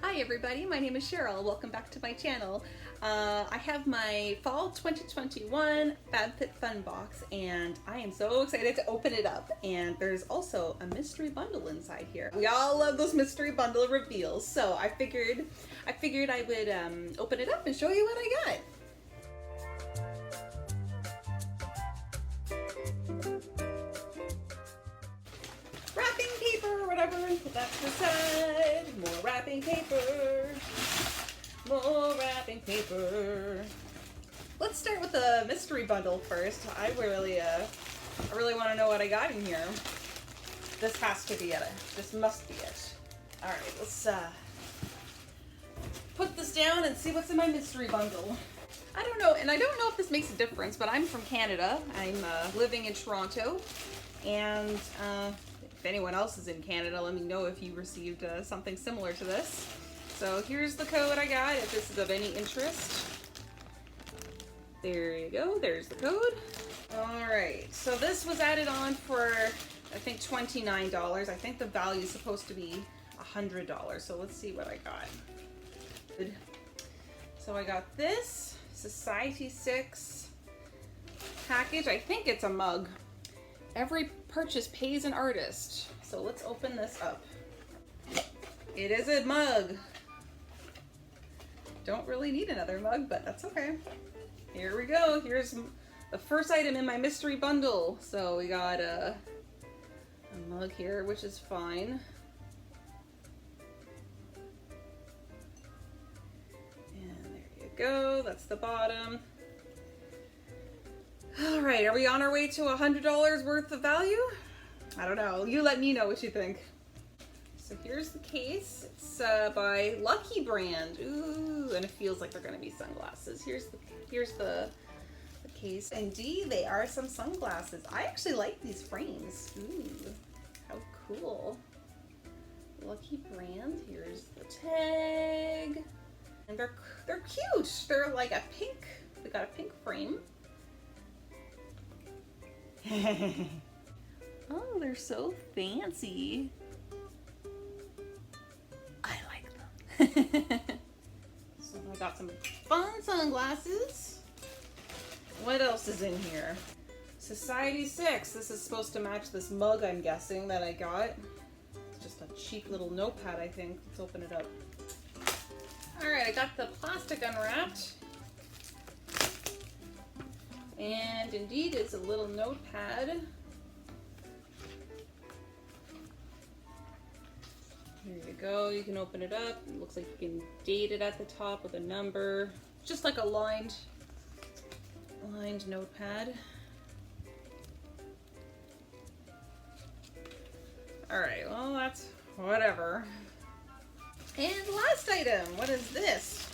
Hi everybody, my name is Cheryl. Welcome back to my channel. I have my Fall 2021 FabFitFun box and I am so excited to open it up. And there's also a mystery bundle inside here. We all love those mystery bundle reveals, so I figured I would open it up and show you what I got. Wrapping paper, whatever, put that to the side. More wrapping paper. More wrapping paper. Let's start with the mystery bundle first. I really want to know what I got in here. This has to be it. This must be it. All right, let's put this down and see what's in my mystery bundle. I don't know, and I don't know if this makes a difference, but I'm from Canada. I'm living in Toronto, and if anyone else is in Canada, let me know if you received something similar to this. So here's the code I got, if this is of any interest. There you go, there's the code. All right, so this was added on for, I think, $29. I think the value is supposed to be $100, so let's see what I got. So I got this Society 6 package. I think it's a mug. Every purchase pays an artist. So let's open this up. It is a mug. Don't really need another mug, but that's okay. Here we go. Here's the first item in my mystery bundle. So we got a mug here, which is fine. And there you go. That's the bottom. All right, are we on our way to $100 worth of value? I don't know. You let me know what you think. So here's the case. It's by Lucky Brand. Ooh, and it feels like they're gonna be sunglasses. Here's the case. Indeed, they are some sunglasses. I actually like these frames. Ooh, how cool. Lucky Brand. Here's the tag. And they're cute. They're like a pink. They got a pink frame. Oh, they're so fancy. I like them. So I got some fun sunglasses. What else is in here? Society 6. This is supposed to match this mug, I'm guessing, that I got. It's just a cheap little notepad, I think. Let's open it up. Alright, I got the plastic unwrapped. And indeed, it's a little notepad. Here you go, you can open it up. It looks like you can date it at the top with a number. Just like a lined notepad. All right, well, that's whatever. And last item, what is this?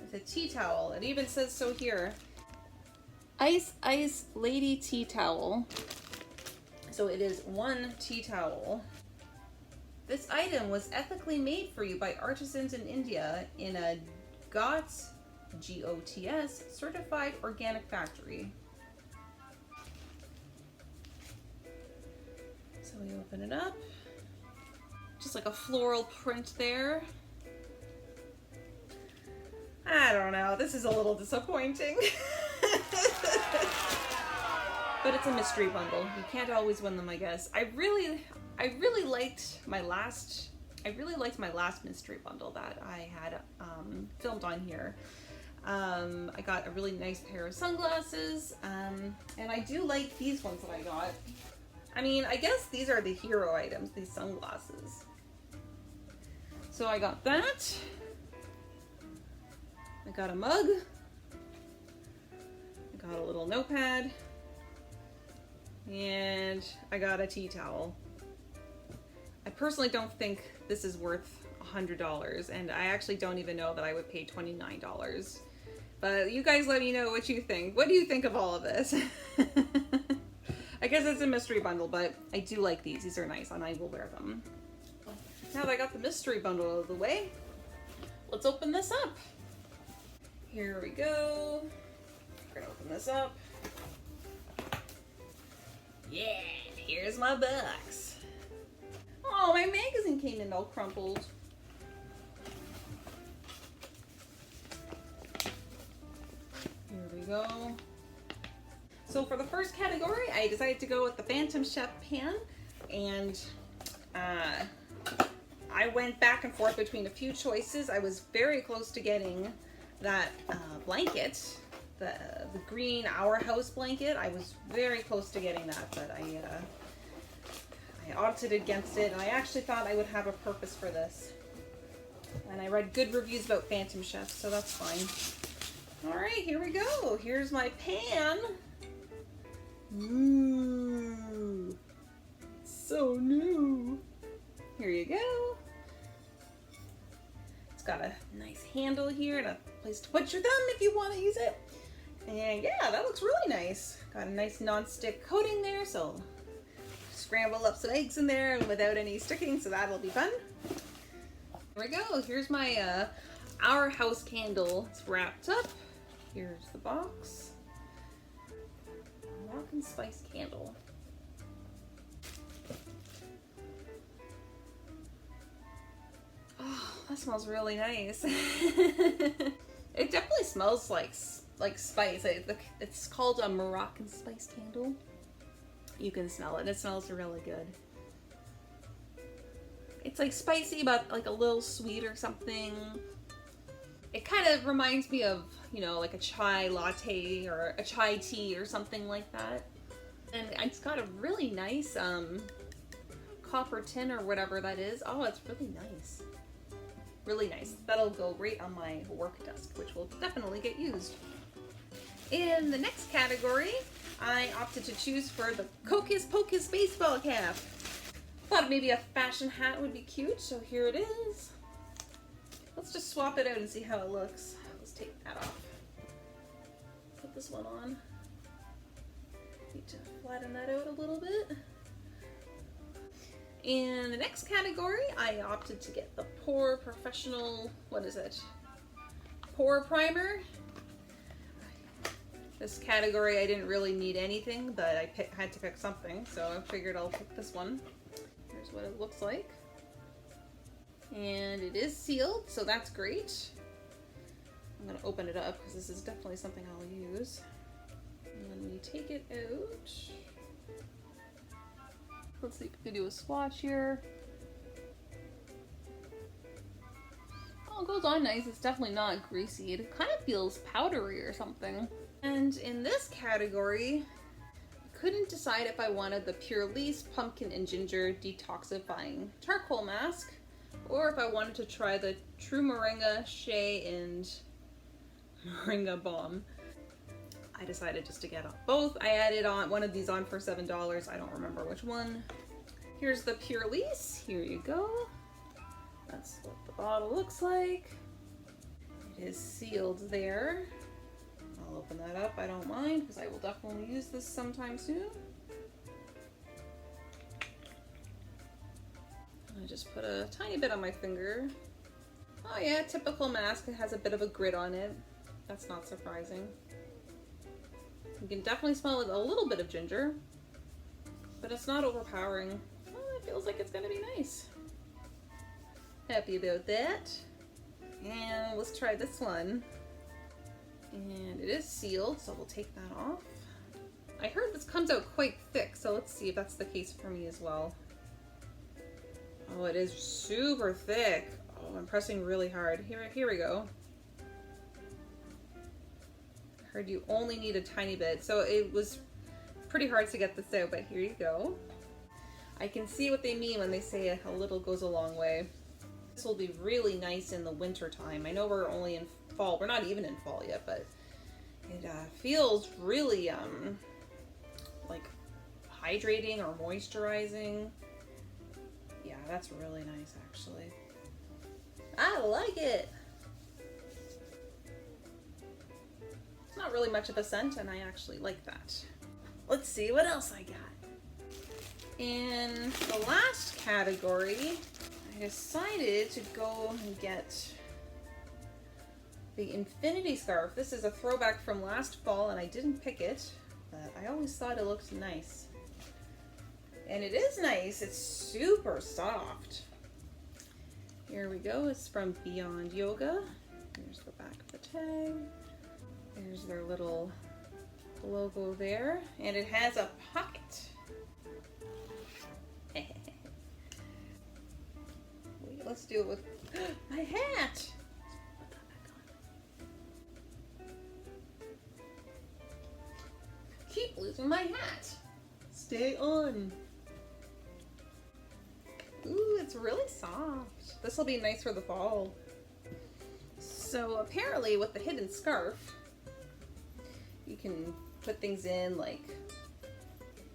It's a tea towel. It even says so here. Ice Ice Lady Tea Towel. So it is one tea towel. This item was ethically made for you by artisans in India in a GOTS, G-O-T-S, certified organic factory. So we open it up. Just like a floral print there. I don't know, this is a little disappointing. But it's a mystery bundle. You can't always win them, I guess. I really liked my last mystery bundle that I had filmed on here. I got a really nice pair of sunglasses, and I do like these ones that I got. I mean, I guess these are the hero items, these sunglasses. So I got that. I got a mug. I got a little notepad. And I got a tea towel. I personally don't think this is worth $100, and I actually don't even know that I would pay $29. But you guys let me know what you think. What do you think of all of this? I guess it's a mystery bundle, but I do like these. These are nice, and I will wear them. Now that I got the mystery bundle out of the way, let's open this up. Here we go. We're gonna open this up. Yeah, here's my box. Oh, my magazine came in all crumpled. go. So for the first category, I decided to go with the Phantom Chef pan, and I went back and forth between a few choices. I was very close to getting that blanket, the green Our House blanket. I was very close to getting that, but I opted against it, and I actually thought I would have a purpose for this. And I read good reviews about Phantom Chef, so that's fine. All right, here we go. Here's my pan. Ooh, so new. Here you go. It's got a nice handle here and a place to put your thumb if you want to use it. And yeah, that looks really nice. Got a nice non-stick coating there, so scramble up some eggs in there and without any sticking, so that'll be fun. Here we go. Here's my Our House candle. It's wrapped up. Here's the box. Moroccan spice candle. Oh, that smells really nice. It definitely smells like spice. It's called a Moroccan spice candle. You can smell it. It smells really good. It's like spicy, but like a little sweet or something. It kind of reminds me of, you know, like a chai latte or a chai tea or something like that. And it's got a really nice copper tin or whatever that is. Oh, it's really nice. Really nice. That'll go great on my work desk, which will definitely get used. In the next category, I opted to choose for the Hocus Pocus baseball cap. Thought maybe a fashion hat would be cute, so here it is. Let's just swap it out and see how it looks. Let's take that off. Put this one on. Need to flatten that out a little bit. In the next category, I opted to get the Pore Professional, what is it? Pore Primer. This category I didn't really need anything, but I had to pick something, so I figured I'll pick this one. Here's what it looks like. And it is sealed, so that's great. I'm gonna open it up because this is definitely something I'll use. And then we take it out. Let's see if we can do a swatch here. Oh, it goes on nice. It's definitely not greasy. It kind of feels powdery or something. And in this category, I couldn't decide if I wanted the Pure Lease Pumpkin and Ginger Detoxifying Charcoal Mask, or if I wanted to try the True Moringa Shea and Moringa Balm. I decided just to get both. I added on one of these on for $7. I don't remember which one. Here's the Pure Lease. Here you go. That's what the bottle looks like. It is sealed there. I'll open that up. I don't mind because I will definitely use this sometime soon. I just put a tiny bit on my finger. Oh yeah, typical mask. It has a bit of a grit on it. That's not surprising. You can definitely smell a little bit of ginger, but it's not overpowering. Well, it feels like it's gonna be nice. Happy about that. And let's try this one. And it is sealed, so we'll take that off. I heard this comes out quite thick, so let's see if that's the case for me as well. Oh, it is super thick. Oh, I'm pressing really hard. Here we go. I heard you only need a tiny bit, so it was pretty hard to get this out, but here you go. I can see what they mean when they say a little goes a long way. This will be really nice in the winter time. I know we're only in fall. We're not even in fall yet, but it feels really like hydrating or moisturizing. Yeah, that's really nice actually. I like it. It's not really much of a scent and I actually like that. Let's see what else I got. In the last category, I decided to go and get the Infinity Scarf. This is a throwback from last fall and I didn't pick it, but I always thought it looked nice. And it is nice, it's super soft. Here we go, it's from Beyond Yoga. Here's the back of the tag. There's their little the logo there, and it has a pocket. Wait, let's do it with my hat. Put that back on. Keep losing my hat. Stay on. Ooh, it's really soft. This will be nice for the fall. So apparently with the hidden scarf, you can put things in like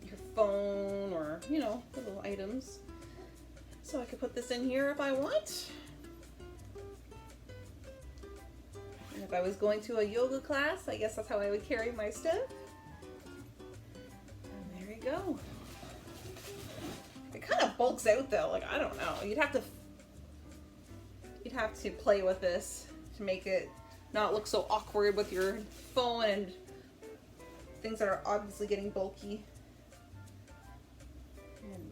your phone or, you know, little items. So I could put this in here if I want. And if I was going to a yoga class, I guess that's how I would carry my stuff. And there you go. It kind of bulks out though, like I don't know. You'd have to play with this to make it not look so awkward with your phone and things that are obviously getting bulky. And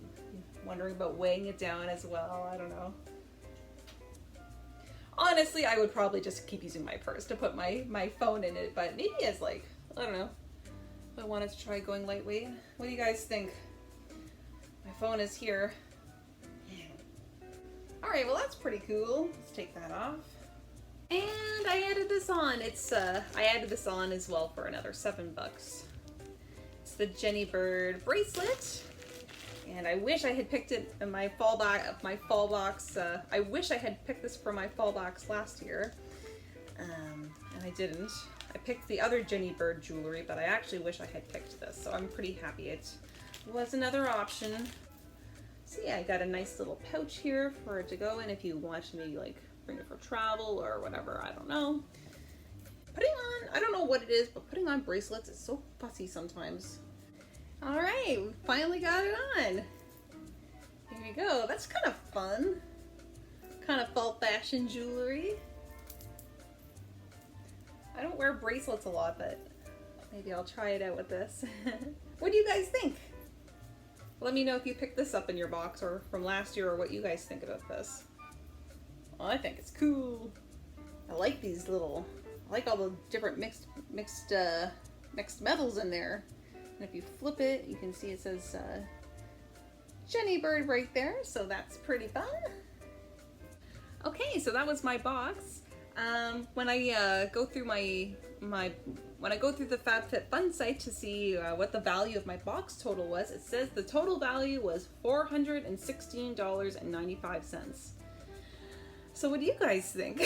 wondering about weighing it down as well, I don't know. Honestly, I would probably just keep using my purse to put my phone in it, but maybe as like, I don't know. I wanted to try going lightweight. What do you guys think? My phone is here. Alright, well that's pretty cool. Let's take that off. And I added this on. I added this on as well for another $7. It's the Jenny Bird bracelet. And I wish I had picked it in my fall box. I wish I had picked this for my fall box last year. And I didn't. I picked the other Jenny Bird jewelry, but I actually wish I had picked this. So I'm pretty happy it was another option. So yeah, I got a nice little pouch here for it to go in if you want to maybe like bring it for travel or whatever, I don't know. Putting on, I don't know what it is, but putting on bracelets is so fussy sometimes. All right, we finally got it on. Here you go, that's kind of fun. Kind of fall fashion jewelry. I don't wear bracelets a lot, but maybe I'll try it out with this. What do you guys think? Let me know if you picked this up in your box or from last year or what you guys think about this. Well, I think it's cool. I like these little, I like all the different mixed metals in there. And if you flip it, you can see it says Jenny Bird right there, so that's pretty fun. Okay, so that was my box. When I go through when I go through the FabFitFun site to see what the value of my box total was, it says the total value was $416.95. So what do you guys think?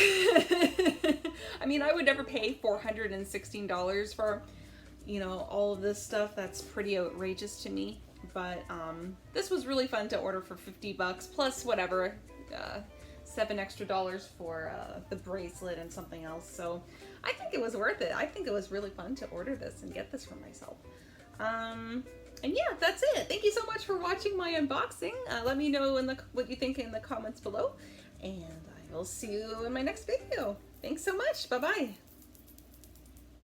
I mean, I would never pay $416 for, you know, all of this stuff. That's pretty outrageous to me. But this was really fun to order for $50 plus whatever, $7 extra for the bracelet and something else. So I think it was worth it. I think it was really fun to order this and get this for myself. And yeah, that's it. Thank you so much for watching my unboxing. Let me know what you think in the comments below. And I will see you in my next video. Thanks so much. Bye-bye.